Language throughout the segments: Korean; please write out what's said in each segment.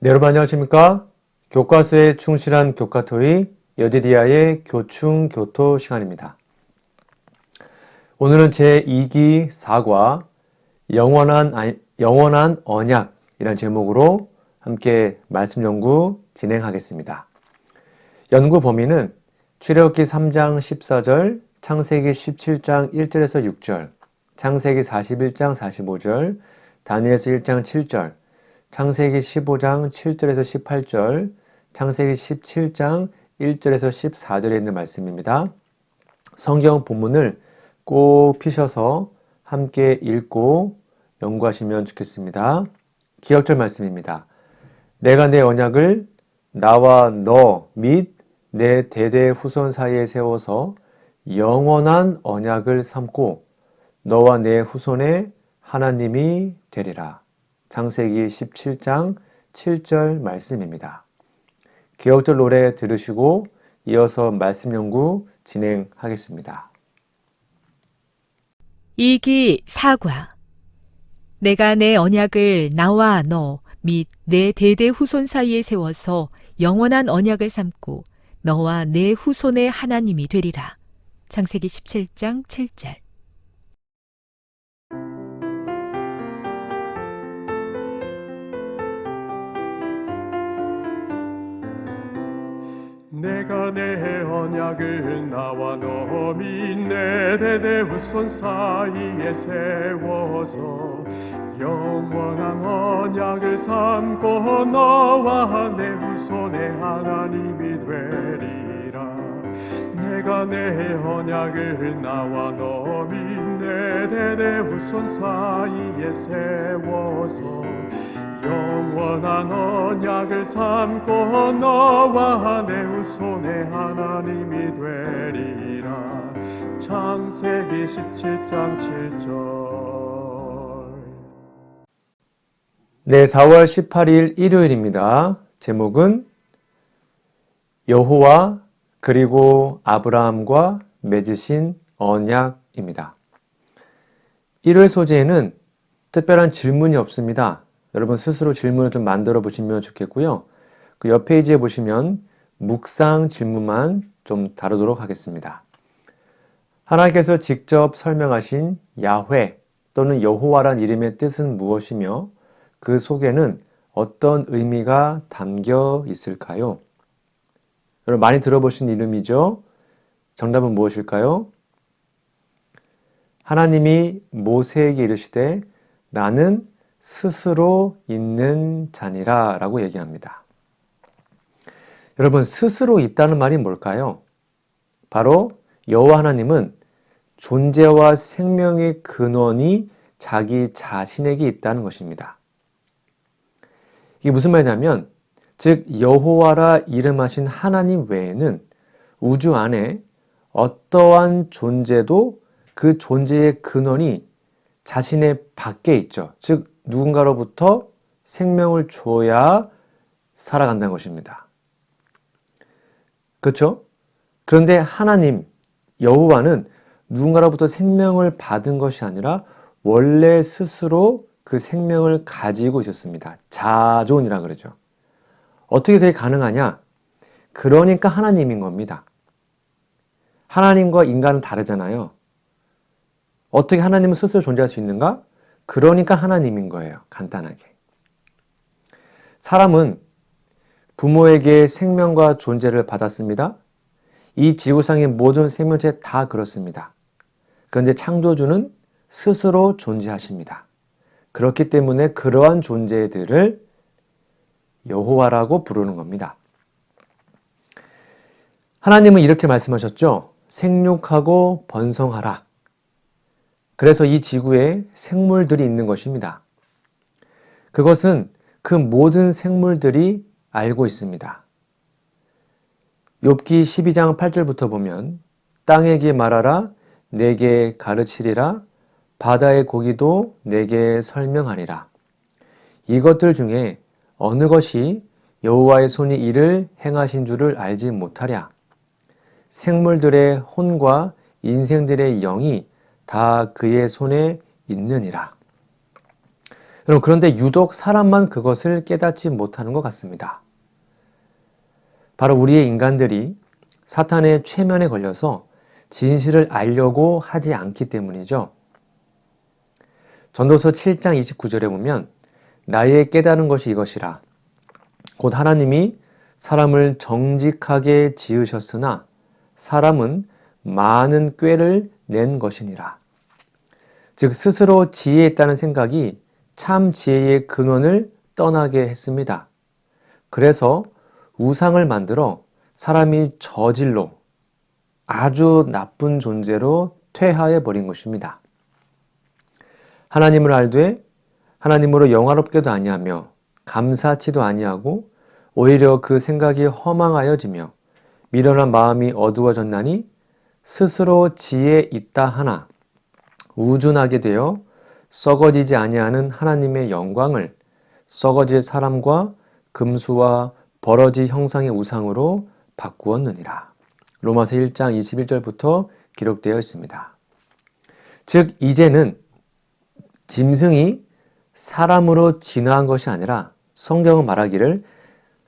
네, 여러분 안녕하십니까? 교과서에 충실한 교과토의 여디디아의 교충교토 시간입니다. 오늘은 제2기 4과 영원한 언약이라는 제목으로 함께 말씀 연구 진행하겠습니다. 연구 범위는 출애굽기 3장 14절, 창세기 17장 1절에서 6절, 창세기 41장 45절, 다니엘서 1장 7절, 창세기 15장 7절에서 18절, 창세기 17장 1절에서 14절에 있는 말씀입니다. 성경 본문을 꼭 피셔서 함께 읽고 연구하시면 좋겠습니다. 기억절 말씀입니다. 내가 내 언약을 나와 너 및 내 대대 후손 사이에 세워서 영원한 언약을 삼고 너와 내 후손의 하나님이 되리라. 창세기 17장 7절 말씀입니다. 기억절 노래 들으시고 이어서 말씀 연구 진행하겠습니다. 2기 4과 내가 내 언약을 나와 너 및 내 대대 후손 사이에 세워서 영원한 언약을 삼고 너와 내 후손의 하나님이 되리라. 창세기 17장 7절. 내가 내 언약을 나와 너 및 내 대대 후손 사이에 세워서 영원한 언약을 삼고 너와 내 후손의 하나님이 되리라. 내가 내 언약을 나와 너 및 내 대대 후손 사이에 세워서 영원한 언약을 삼고 너와 내 후손의 하나님이 되리라. 창세기 17장 7절. 네, 4월 18일 일요일입니다. 제목은 여호와 그리고 아브라함과 맺으신 언약입니다. 일요일 소재에는 특별한 질문이 없습니다. 여러분 스스로 질문을 좀 만들어 보시면 좋겠고요. 그 옆 페이지에 보시면 묵상 질문만 좀 다루도록 하겠습니다. 하나님께서 직접 설명하신 야훼 또는 여호와란 이름의 뜻은 무엇이며 그 속에는 어떤 의미가 담겨 있을까요? 여러분 많이 들어보신 이름이죠? 정답은 무엇일까요? 하나님이 모세에게 이르시되 나는 스스로 있는 자니라 라고 얘기합니다. 여러분 스스로 있다는 말이 뭘까요? 바로 여호와 하나님은 존재와 생명의 근원이 자기 자신에게 있다는 것입니다. 이게 무슨 말이냐면 즉 여호와라 이름하신 하나님 외에는 우주 안에 어떠한 존재도 그 존재의 근원이 자신의 밖에 있죠. 즉 누군가로부터 생명을 줘야 살아간다는 것입니다. 그렇죠? 그런데 하나님, 여호와는 누군가로부터 생명을 받은 것이 아니라 원래 스스로 그 생명을 가지고 있었습니다. 자존이라 그러죠. 어떻게 그게 가능하냐? 그러니까 하나님인 겁니다. 하나님과 인간은 다르잖아요. 어떻게 하나님은 스스로 존재할 수 있는가? 그러니까 하나님인 거예요. 간단하게. 사람은 부모에게 생명과 존재를 받았습니다. 이 지구상의 모든 생명체 다 그렇습니다. 그런데 창조주는 스스로 존재하십니다. 그렇기 때문에 그러한 존재들을 여호와라고 부르는 겁니다. 하나님은 이렇게 말씀하셨죠. 생육하고 번성하라. 그래서 이 지구에 생물들이 있는 것입니다. 그것은 그 모든 생물들이 알고 있습니다. 욥기 12장 8절부터 보면 땅에게 말하라 내게 가르치리라 바다의 고기도 내게 설명하리라. 이것들 중에 어느 것이 여호와의 손이 이를 행하신 줄을 알지 못하랴. 생물들의 혼과 인생들의 영이 다 그의 손에 있느니라. 그런데 유독 사람만 그것을 깨닫지 못하는 것 같습니다. 바로 우리의 인간들이 사탄의 최면에 걸려서 진실을 알려고 하지 않기 때문이죠. 전도서 7장 29절에 보면 나의 깨달은 것이 이것이라. 곧 하나님이 사람을 정직하게 지으셨으나 사람은 많은 꾀를 낸 것이니라. 즉 스스로 지혜에 있다는 생각이 참 지혜의 근원을 떠나게 했습니다. 그래서 우상을 만들어 사람이 저질로 아주 나쁜 존재로 퇴화해 버린 것입니다. 하나님을 알되 하나님으로 영화롭게도 아니하며 감사치도 아니하고 오히려 그 생각이 허망하여지며 미련한 마음이 어두워졌나니 스스로 지혜 있다 하나 우준하게 되어 썩어지지 아니하는 하나님의 영광을 썩어질 사람과 금수와 버러지 형상의 우상으로 바꾸었느니라. 로마서 1장 21절부터 기록되어 있습니다. 즉 이제는 짐승이 사람으로 진화한 것이 아니라 성경은 말하기를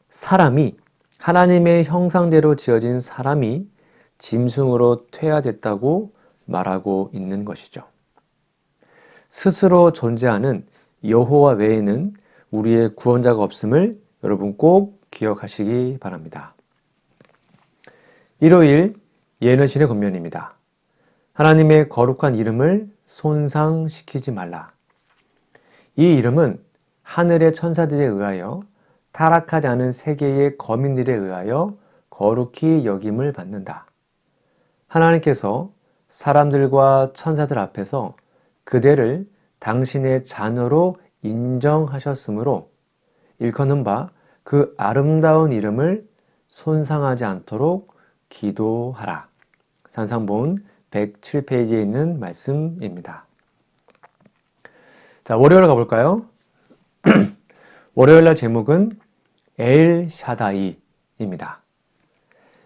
사람이 하나님의 형상대로 지어진 사람이 짐승으로 퇴화됐다고 말하고 있는 것이죠. 스스로 존재하는 여호와 외에는 우리의 구원자가 없음을 여러분 꼭 기억하시기 바랍니다. 일요일 예언신의 권면입니다. 하나님의 거룩한 이름을 손상시키지 말라. 이 이름은 하늘의 천사들에 의하여 타락하지 않은 세계의 거민들에 의하여 거룩히 여김을 받는다. 하나님께서 사람들과 천사들 앞에서 그대를 당신의 자녀로 인정하셨으므로 일컫는 바 그 아름다운 이름을 손상하지 않도록 기도하라. 산상본 107페이지에 있는 말씀입니다. 자, 월요일 가볼까요? 월요일날 제목은 엘 샤다이입니다.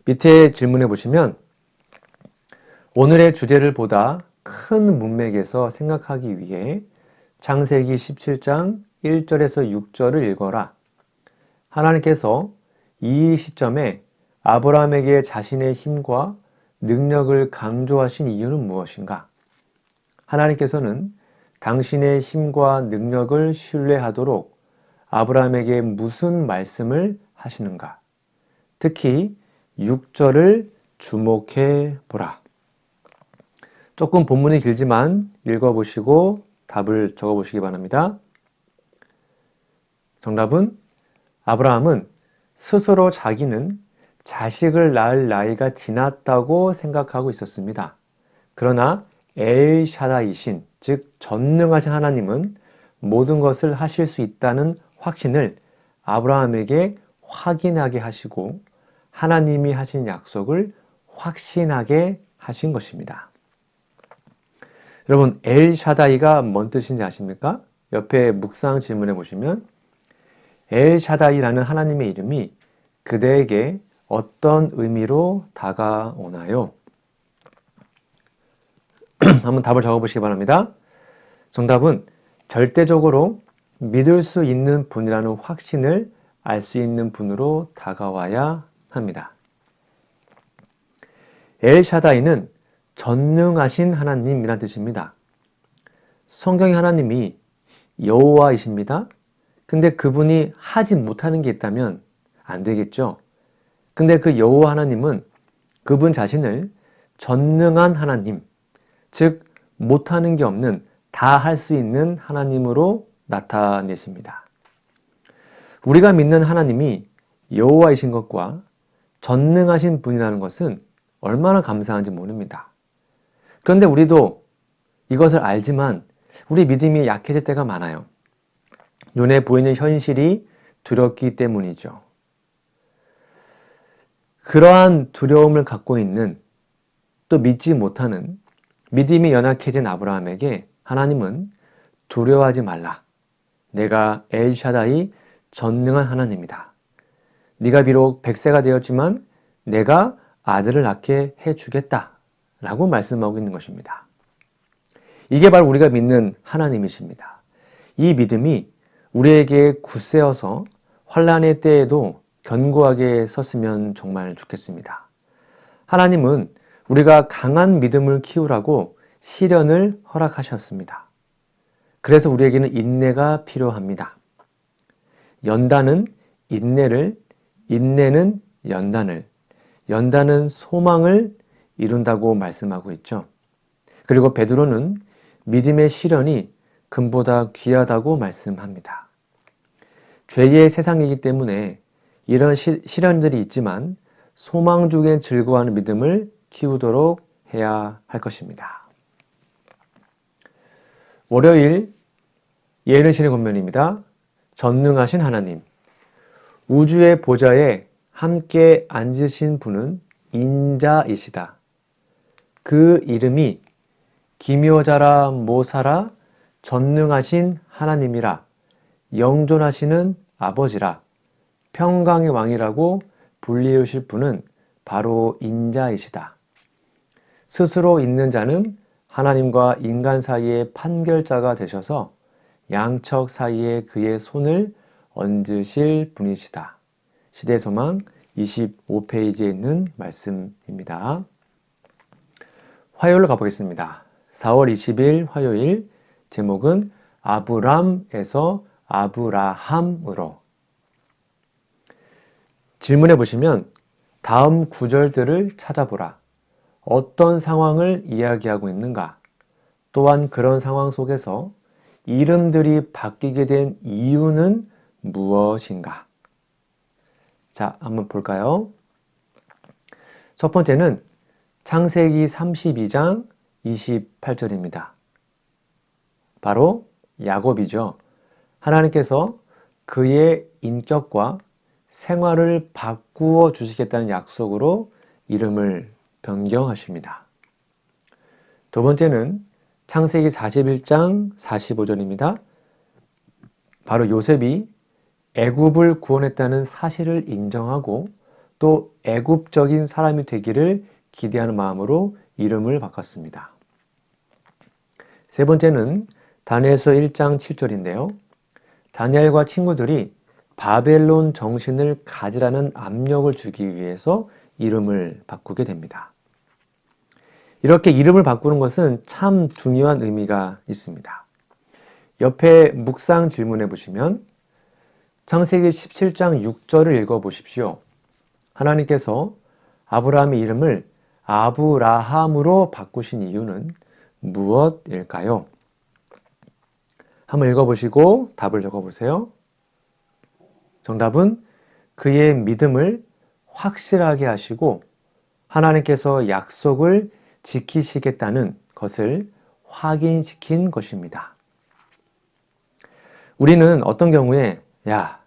밑에 질문해 보시면 오늘의 주제를 보다 큰 문맥에서 생각하기 위해 창세기 17장 1절에서 6절을 읽어라. 하나님께서 이 시점에 아브라함에게 자신의 힘과 능력을 강조하신 이유는 무엇인가? 하나님께서는 당신의 힘과 능력을 신뢰하도록 아브라함에게 무슨 말씀을 하시는가? 특히 6절을 주목해 보라. 조금 본문이 길지만 읽어보시고 답을 적어보시기 바랍니다. 정답은 아브라함은 스스로 자기는 자식을 낳을 나이가 지났다고 생각하고 있었습니다. 그러나 엘 샤다이신, 즉 전능하신 하나님은 모든 것을 하실 수 있다는 확신을 아브라함에게 확인하게 하시고 하나님이 하신 약속을 확신하게 하신 것입니다. 여러분, 엘 샤다이가 뭔 뜻인지 아십니까? 옆에 묵상 질문해 보시면 엘 샤다이라는 하나님의 이름이 그대에게 어떤 의미로 다가오나요? 한번 답을 적어보시기 바랍니다. 정답은 절대적으로 믿을 수 있는 분이라는 확신을 알 수 있는 분으로 다가와야 합니다. 엘 샤다이는 전능하신 하나님이란 뜻입니다. 성경의 하나님이 여호와이십니다. 근데 그분이 하지 못하는 게 있다면 안 되겠죠. 근데 그 여호와 하나님은 그분 자신을 전능한 하나님, 즉 못하는 게 없는 다 할 수 있는 하나님으로 나타내십니다. 우리가 믿는 하나님이 여호와이신 것과 전능하신 분이라는 것은 얼마나 감사한지 모릅니다. 그런데 우리도 이것을 알지만 우리 믿음이 약해질 때가 많아요. 눈에 보이는 현실이 두렵기 때문이죠. 그러한 두려움을 갖고 있는 또 믿지 못하는 믿음이 연약해진 아브라함에게 하나님은 두려워하지 말라. 내가 엘샤다이 전능한 하나님이다. 네가 비록 100세가 되었지만 내가 아들을 낳게 해주겠다. 라고 말씀하고 있는 것입니다. 이게 바로 우리가 믿는 하나님이십니다. 이 믿음이 우리에게 굳세어서 환난의 때에도 견고하게 섰으면 정말 좋겠습니다. 하나님은 우리가 강한 믿음을 키우라고 시련을 허락하셨습니다. 그래서 우리에게는 인내가 필요합니다. 연단은 인내를, 인내는 연단을, 연단은 소망을 이룬다고 말씀하고 있죠. 그리고 베드로는 믿음의 시련이 금보다 귀하다고 말씀합니다. 죄의 세상이기 때문에 이런 시련들이 있지만 소망 중에 즐거워하는 믿음을 키우도록 해야 할 것입니다. 월요일 예언의 신의 권면입니다. 전능하신 하나님, 우주의 보좌에 함께 앉으신 분은 인자이시다. 그 이름이 기묘자라 모사라 전능하신 하나님이라 영존하시는 아버지라 평강의 왕이라고 불리우실 분은 바로 인자이시다. 스스로 있는 자는 하나님과 인간 사이의 판결자가 되셔서 양척 사이에 그의 손을 얹으실 분이시다. 시대소망 25페이지에 있는 말씀입니다. 화요일로 가보겠습니다. 4월 20일 화요일, 제목은 아브람에서 아브라함으로. 질문해 보시면 다음 구절들을 찾아보라. 어떤 상황을 이야기하고 있는가? 또한 그런 상황 속에서 이름들이 바뀌게 된 이유는 무엇인가? 자, 한번 볼까요? 첫 번째는 창세기 32장 28절입니다. 바로 야곱이죠. 하나님께서 그의 인격과 생활을 바꾸어 주시겠다는 약속으로 이름을 변경하십니다. 두 번째는 창세기 41장 45절입니다. 바로 요셉이 애굽을 구원했다는 사실을 인정하고 또 애굽적인 사람이 되기를 기대하는 마음으로 이름을 바꿨습니다. 세 번째는 다니엘서 1장 7절인데요. 다니엘과 친구들이 바벨론 정신을 가지라는 압력을 주기 위해서 이름을 바꾸게 됩니다. 이렇게 이름을 바꾸는 것은 참 중요한 의미가 있습니다. 옆에 묵상 질문해 보시면 창세기 17장 6절을 읽어 보십시오. 하나님께서 아브라함의 이름을 아브라함으로 바꾸신 이유는 무엇일까요? 한번 읽어보시고 답을 적어보세요. 정답은 그의 믿음을 확실하게 하시고 하나님께서 약속을 지키시겠다는 것을 확인시킨 것입니다. 우리는 어떤 경우에 야,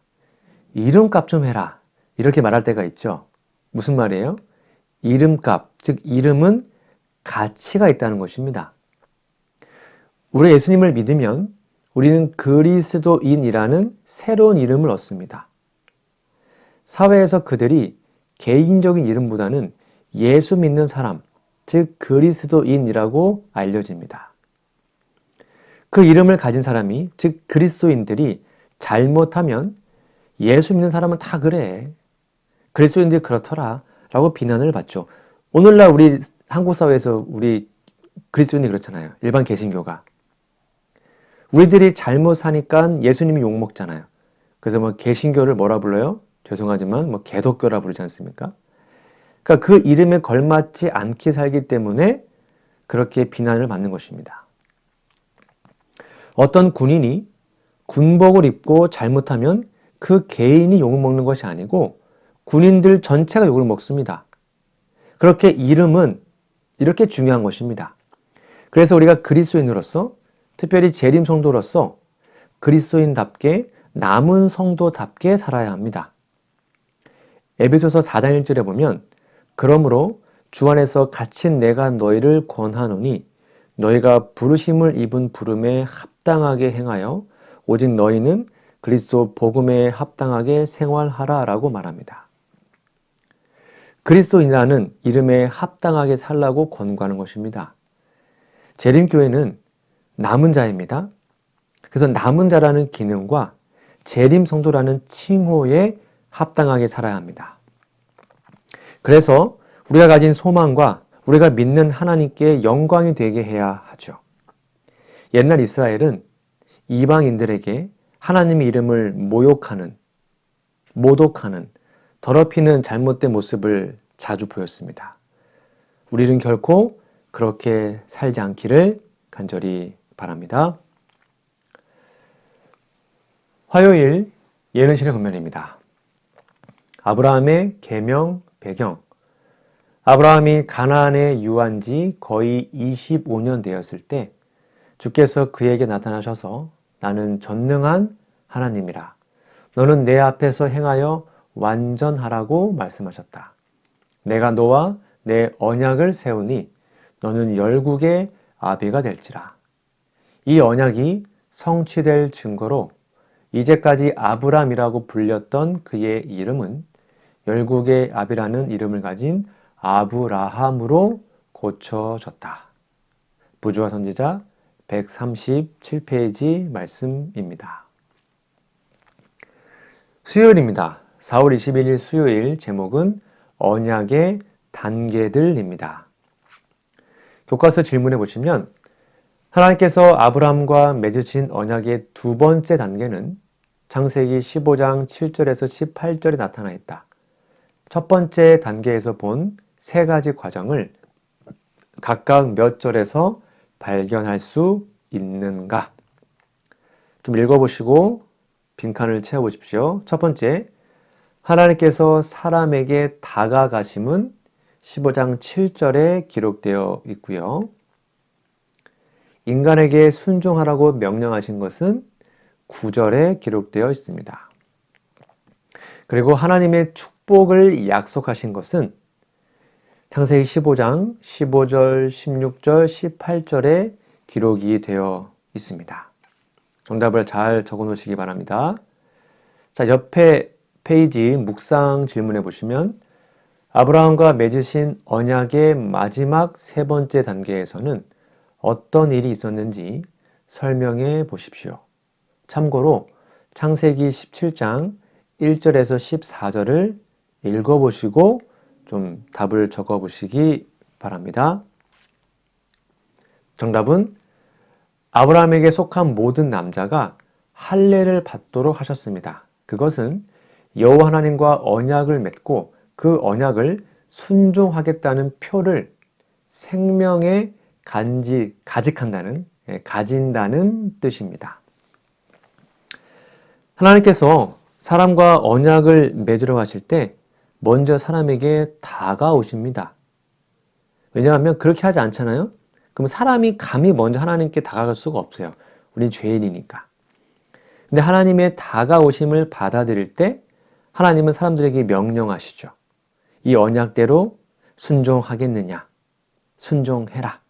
이름값 좀 해라 이렇게 말할 때가 있죠. 무슨 말이에요? 이름값, 즉 이름은 가치가 있다는 것입니다. 우리 예수님을 믿으면 우리는 그리스도인이라는 새로운 이름을 얻습니다. 사회에서 그들이 개인적인 이름보다는 예수 믿는 사람, 즉 그리스도인이라고 알려집니다. 그 이름을 가진 사람이, 즉 그리스도인들이 잘못하면 예수 믿는 사람은 다 그래. 그리스도인들이 그렇더라 라고 비난을 받죠. 오늘날 우리 한국 사회에서 우리 그리스도인이 그렇잖아요. 일반 개신교가. 우리들이 잘못 사니까 예수님이 욕먹잖아요. 그래서 뭐 개신교를 뭐라 불러요? 죄송하지만 뭐 개독교라 부르지 않습니까? 그러니까 그 이름에 걸맞지 않게 살기 때문에 그렇게 비난을 받는 것입니다. 어떤 군인이 군복을 입고 잘못하면 그 개인이 욕을 먹는 것이 아니고 군인들 전체가 욕을 먹습니다. 그렇게 이름은 이렇게 중요한 것입니다. 그래서 우리가 그리스도인으로서 특별히 재림 성도로서 그리스도인답게 남은 성도답게 살아야 합니다. 에베소서 4장 1절에 보면 그러므로 주 안에서 갇힌 내가 너희를 권하노니 너희가 부르심을 입은 부름에 합당하게 행하여 오직 너희는 그리스도 복음에 합당하게 생활하라 라고 말합니다. 그리스도인이라는 이름에 합당하게 살라고 권고하는 것입니다. 재림교회는 남은 자입니다. 그래서 남은 자라는 기능과 재림 성도라는 칭호에 합당하게 살아야 합니다. 그래서 우리가 가진 소망과 우리가 믿는 하나님께 영광이 되게 해야 하죠. 옛날 이스라엘은 이방인들에게 하나님의 이름을 모독하는, 더럽히는 잘못된 모습을 자주 보였습니다. 우리는 결코 그렇게 살지 않기를 간절히 바랍니다. 화요일 예언신의 권면입니다. 아브라함의 계명 배경. 아브라함이 가나안에 유한 지 거의 25년 되었을 때 주께서 그에게 나타나셔서 나는 전능한 하나님이라. 너는 내 앞에서 행하여 완전하라고 말씀하셨다. 내가 너와 내 언약을 세우니 너는 열국의 아비가 될지라. 이 언약이 성취될 증거로 이제까지 아브람이라고 불렸던 그의 이름은 열국의 아비라는 이름을 가진 아브라함으로 고쳐졌다. 부조화 선지자 137페이지 말씀입니다. 수요일입니다. 4월 21일 수요일 제목은 언약의 단계들입니다. 교과서 질문해 보시면 하나님께서 아브라함과 맺으신 언약의 두 번째 단계는 창세기 15장 7절에서 18절에 나타나 있다. 첫 번째 단계에서 본 세 가지 과정을 각각 몇 절에서 발견할 수 있는가? 좀 읽어보시고 빈칸을 채워보십시오. 첫 번째, 하나님께서 사람에게 다가가심은 15장 7절에 기록되어 있고요. 인간에게 순종하라고 명령하신 것은 9절에 기록되어 있습니다. 그리고 하나님의 축복을 약속하신 것은 창세기 15장 15절, 16절, 18절에 기록이 되어 있습니다. 정답을 잘 적어 놓으시기 바랍니다. 자, 옆에 페이지 묵상 질문해 보시면 아브라함과 맺으신 언약의 마지막 세 번째 단계에서는 어떤 일이 있었는지 설명해 보십시오. 참고로 창세기 17장 1절에서 14절을 읽어보시고 좀 답을 적어보시기 바랍니다. 정답은 아브라함에게 속한 모든 남자가 할례를 받도록 하셨습니다. 그것은 여호와 하나님과 언약을 맺고 그 언약을 순종하겠다는 표를 생명에 가진다는 뜻입니다. 하나님께서 사람과 언약을 맺으러 가실 때 먼저 사람에게 다가오십니다. 왜냐하면 그렇게 하지 않잖아요? 그럼 사람이 감히 먼저 하나님께 다가갈 수가 없어요. 우린 죄인이니까. 근데 하나님의 다가오심을 받아들일 때 하나님은 사람들에게 명령하시죠. 이 언약대로 순종하겠느냐? 순종해라.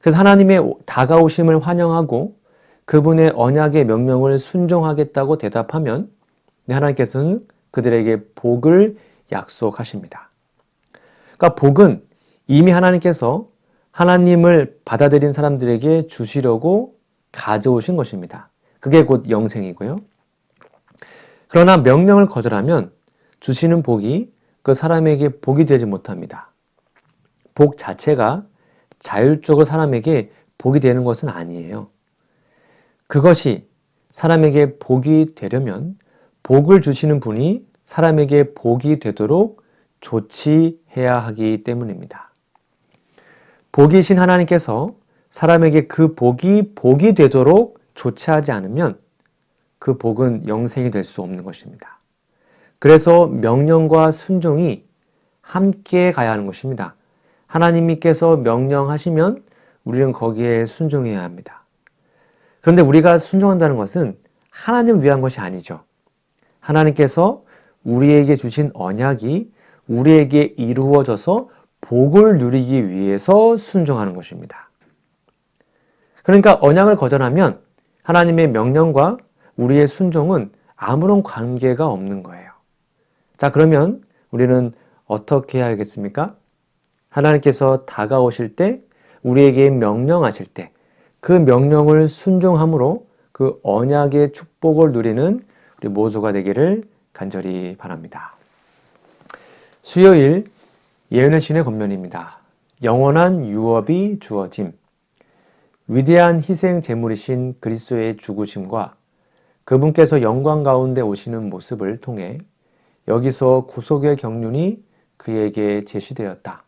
그래서 하나님의 다가오심을 환영하고 그분의 언약의 명령을 순종하겠다고 대답하면 하나님께서는 그들에게 복을 약속하십니다. 그러니까 복은 이미 하나님께서 하나님을 받아들인 사람들에게 주시려고 가져오신 것입니다. 그게 곧 영생이고요. 그러나 명령을 거절하면 주시는 복이 그 사람에게 복이 되지 못합니다. 복 자체가 자율적으로 사람에게 복이 되는 것은 아니에요. 그것이 사람에게 복이 되려면 복을 주시는 분이 사람에게 복이 되도록 조치해야 하기 때문입니다. 복이신 하나님께서 사람에게 그 복이 되도록 조치하지 않으면 그 복은 영생이 될 수 없는 것입니다. 그래서 명령과 순종이 함께 가야 하는 것입니다. 하나님께서 명령하시면 우리는 거기에 순종해야 합니다. 그런데 우리가 순종한다는 것은 하나님을 위한 것이 아니죠. 하나님께서 우리에게 주신 언약이 우리에게 이루어져서 복을 누리기 위해서 순종하는 것입니다. 그러니까 언약을 거절하면 하나님의 명령과 우리의 순종은 아무런 관계가 없는 거예요. 자, 그러면 우리는 어떻게 해야겠습니까? 하나님께서 다가오실 때, 우리에게 명령하실 때, 그 명령을 순종함으로 그 언약의 축복을 누리는 우리 모두가 되기를 간절히 바랍니다. 수요일 예언의 신의 권면입니다. 영원한 유업이 주어짐. 위대한 희생 제물이신 그리스도의 죽으심과 그분께서 영광 가운데 오시는 모습을 통해 여기서 구속의 경륜이 그에게 제시되었다.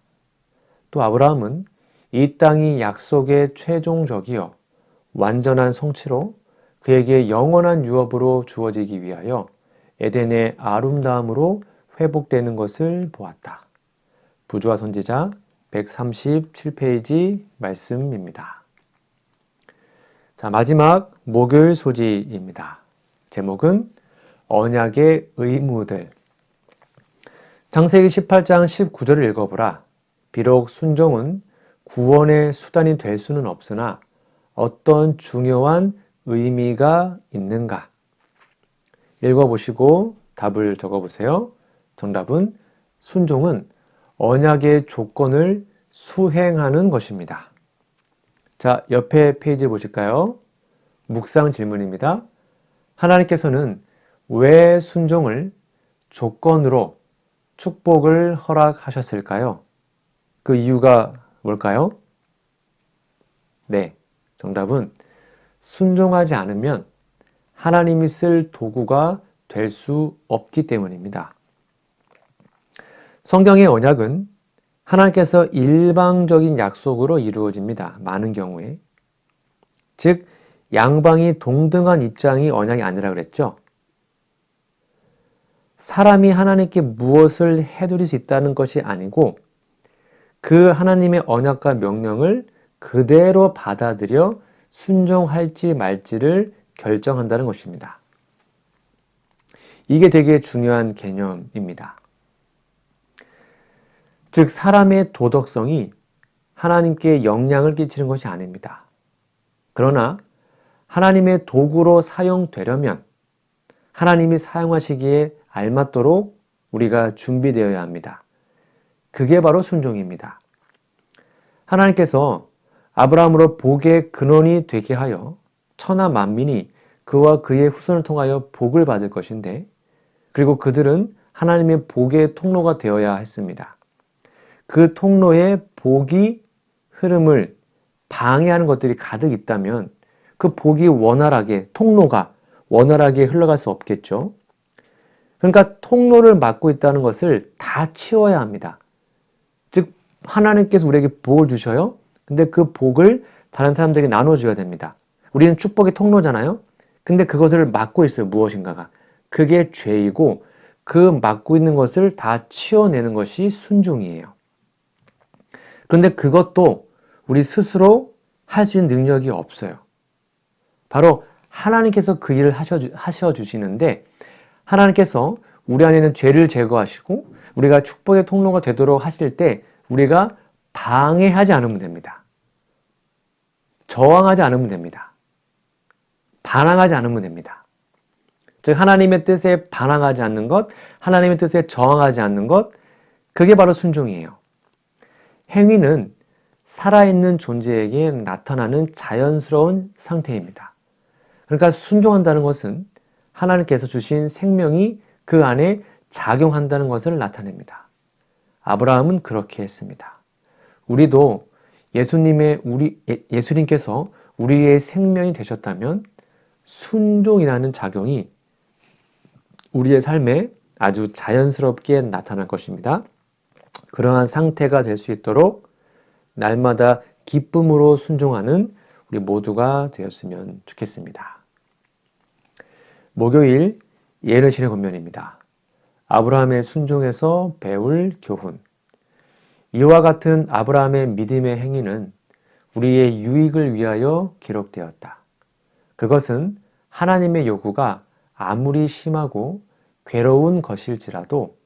또 아브라함은 이 땅이 약속의 최종적이요 완전한 성취로 그에게 영원한 유업으로 주어지기 위하여 에덴의 아름다움으로 회복되는 것을 보았다. 부조화 선지자 137페이지 말씀입니다. 자, 마지막 목요일 소지입니다. 제목은 언약의 의무들. 창세기 18장 19절을 읽어보라. 비록 순종은 구원의 수단이 될 수는 없으나 어떤 중요한 의미가 있는가? 읽어보시고 답을 적어보세요. 정답은 순종은 언약의 조건을 수행하는 것입니다. 자, 옆에 페이지 보실까요? 묵상 질문입니다. 하나님께서는 왜 순종을 조건으로 축복을 허락하셨을까요? 그 이유가 뭘까요? 네, 정답은 순종하지 않으면 하나님이 쓸 도구가 될 수 없기 때문입니다. 성경의 언약은 하나님께서 일방적인 약속으로 이루어집니다. 많은 경우에. 즉, 양방이 동등한 입장이 언약이 아니라 그랬죠. 사람이 하나님께 무엇을 해드릴 수 있다는 것이 아니고 그 하나님의 언약과 명령을 그대로 받아들여 순종할지 말지를 결정한다는 것입니다. 이게 되게 중요한 개념입니다. 즉, 사람의 도덕성이 하나님께 영향을 끼치는 것이 아닙니다. 그러나 하나님의 도구로 사용되려면 하나님이 사용하시기에 알맞도록 우리가 준비되어야 합니다. 그게 바로 순종입니다. 하나님께서 아브라함으로 복의 근원이 되게 하여 천하 만민이 그와 그의 후손을 통하여 복을 받을 것인데, 그리고 그들은 하나님의 복의 통로가 되어야 했습니다. 그 통로에 복이 흐름을 방해하는 것들이 가득 있다면 그 복이 원활하게, 통로가 원활하게 흘러갈 수 없겠죠. 그러니까 통로를 막고 있다는 것을 다 치워야 합니다. 즉, 하나님께서 우리에게 복을 주셔요. 근데 그 복을 다른 사람들에게 나눠줘야 됩니다. 우리는 축복의 통로잖아요. 근데 그것을 막고 있어요. 무엇인가가. 그게 죄이고 그 막고 있는 것을 다 치워내는 것이 순종이에요. 그런데 그것도 우리 스스로 할 수 있는 능력이 없어요. 바로 하나님께서 그 일을 하셔주시는데, 하나님께서 우리 안에 있는 죄를 제거하시고 우리가 축복의 통로가 되도록 하실 때 우리가 방해하지 않으면 됩니다. 저항하지 않으면 됩니다. 반항하지 않으면 됩니다. 즉, 하나님의 뜻에 반항하지 않는 것, 하나님의 뜻에 저항하지 않는 것, 그게 바로 순종이에요. 행위는 살아있는 존재에게 나타나는 자연스러운 상태입니다. 그러니까 순종한다는 것은 하나님께서 주신 생명이 그 안에 작용한다는 것을 나타냅니다. 아브라함은 그렇게 했습니다. 우리도 예수님께서 우리의 생명이 되셨다면 순종이라는 작용이 우리의 삶에 아주 자연스럽게 나타날 것입니다. 그러한 상태가 될 수 있도록 날마다 기쁨으로 순종하는 우리 모두가 되었으면 좋겠습니다. 목요일 예언의 신의 권면입니다. 아브라함의 순종에서 배울 교훈. 이와 같은 아브라함의 믿음의 행위는 우리의 유익을 위하여 기록되었다. 그것은 하나님의 요구가 아무리 심하고 괴로운 것일지라도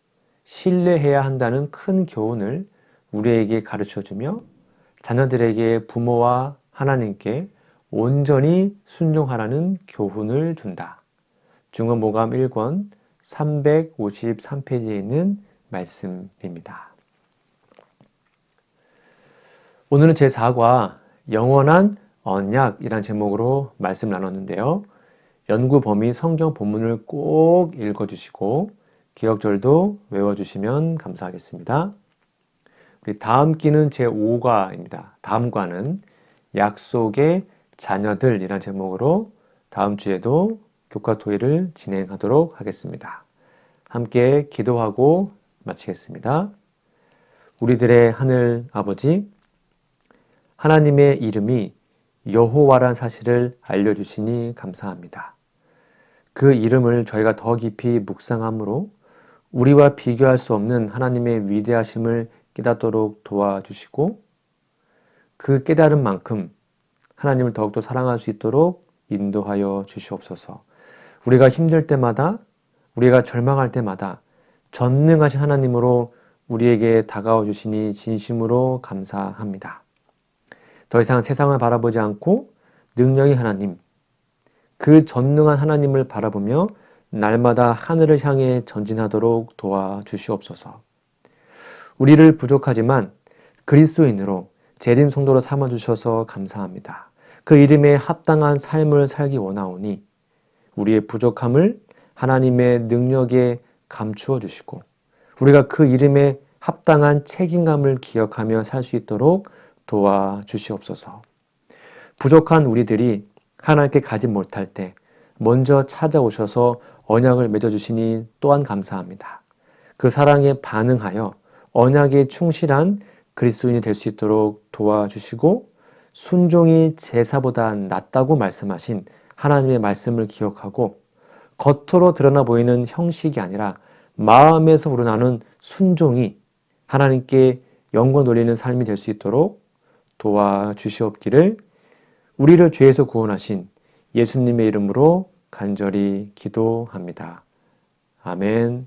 신뢰해야 한다는 큰 교훈을 우리에게 가르쳐주며 자녀들에게 부모와 하나님께 온전히 순종하라는 교훈을 준다. 중언보감 1권 353페이지에 있는 말씀입니다. 오늘은 제4과 영원한 언약이란 제목으로 말씀 나눴는데요. 연구 범위 성경 본문을 꼭 읽어주시고 기억절도 외워주시면 감사하겠습니다. 우리 다음 기는 제5과입니다. 다음 과는 약속의 자녀들이란 제목으로 다음 주에도 교과 토의를 진행하도록 하겠습니다. 함께 기도하고 마치겠습니다. 우리들의 하늘 아버지, 하나님의 이름이 여호와란 사실을 알려주시니 감사합니다. 그 이름을 저희가 더 깊이 묵상함으로 우리와 비교할 수 없는 하나님의 위대하심을 깨닫도록 도와주시고 그 깨달은 만큼 하나님을 더욱더 사랑할 수 있도록 인도하여 주시옵소서. 우리가 힘들 때마다, 우리가 절망할 때마다 전능하신 하나님으로 우리에게 다가와 주시니 진심으로 감사합니다. 더 이상 세상을 바라보지 않고 능력의 하나님, 그 전능한 하나님을 바라보며 날마다 하늘을 향해 전진하도록 도와주시옵소서. 우리를 부족하지만 그리스도인으로 재림 성도로 삼아주셔서 감사합니다. 그 이름에 합당한 삶을 살기 원하오니 우리의 부족함을 하나님의 능력에 감추어 주시고 우리가 그 이름에 합당한 책임감을 기억하며 살 수 있도록 도와주시옵소서. 부족한 우리들이 하나님께 가지 못할 때 먼저 찾아오셔서 언약을 맺어주시니 또한 감사합니다. 그 사랑에 반응하여 언약에 충실한 그리스도인이 될 수 있도록 도와주시고 순종이 제사보다 낫다고 말씀하신 하나님의 말씀을 기억하고 겉으로 드러나 보이는 형식이 아니라 마음에서 우러나는 순종이 하나님께 영광 돌리는 삶이 될 수 있도록 도와주시옵기를 우리를 죄에서 구원하신 예수님의 이름으로 간절히 기도합니다. 아멘.